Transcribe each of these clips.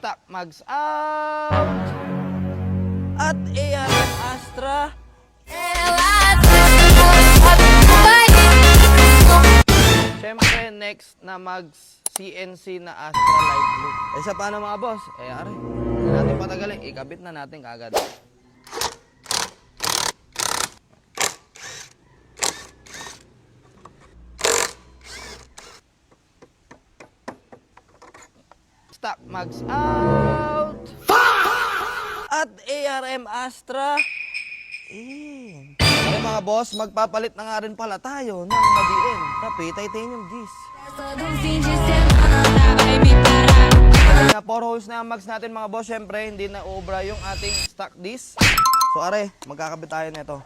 Stock Mags out! At ARM Astra. Siyempre, next na Mags CNC na Astra Light Blue. Isa pa na mga boss. Ari. Hindi natin patagalin. Ikabit na natin kagad. Stock Mags out! At ARM Astra. Ay mga boss, magpapalit na nga rin pala tayo ng madiin na titanium disc. Na 4 holes na ang mags natin mga boss, syempre hindi na ubra yung ating stock disc. So are, magkakabit tayo nito.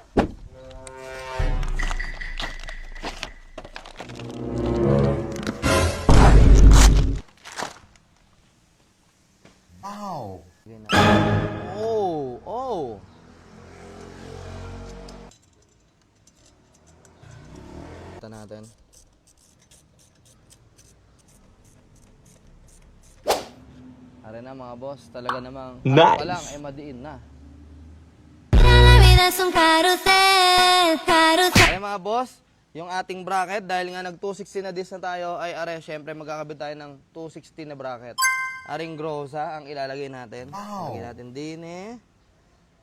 Ow! Oh! Ito natin. Are na mga boss, talaga namang nice. pa lang ay madiin na. Ay mga boss, yung ating bracket, dahil nga nag 260 na disc na tayo, ay are, syempre magkakabit tayo ng 260 na bracket. Aring grosa ang ilalagay natin. Wow. Lagyan natin din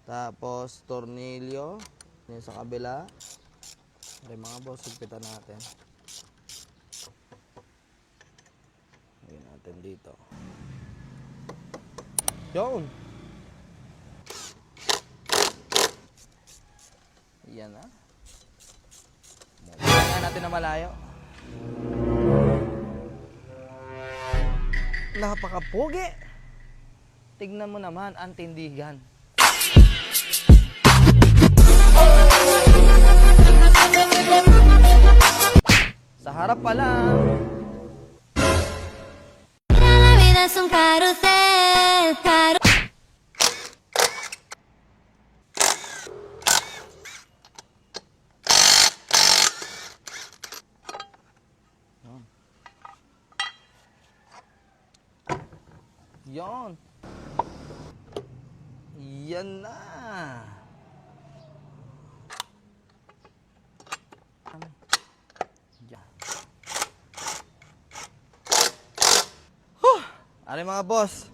tapos tornilyo. Yan sa kabila. Ay mga boss, higpitan natin. Lagyan natin dito. Yun! Yan na. Lagyan natin na malayo. Napakapugi! Tignan mo naman ang tindigan. Sa harap pa lang. Yon. Yan na. Yan. Ari mga boss.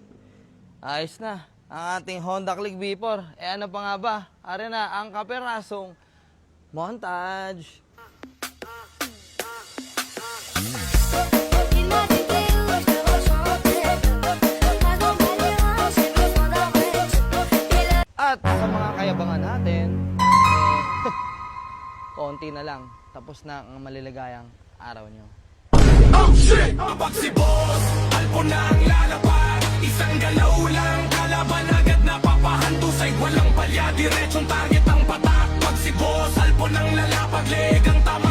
Ayos na ang ating Honda Click V4. Ano pa nga ba? Ari na ang kaperasong montage. At sa mga kayabangan natin, konti na lang. Tapos na ang maliligayang araw nyo. Oh shit! Kapag si boss, alpo na ang lalapag. Isang galaw lang, kalaban agad na papahandusay. Walang palya, diretsong target ang patak. Pag si boss, alpo ng lalapag, leeg ang tama.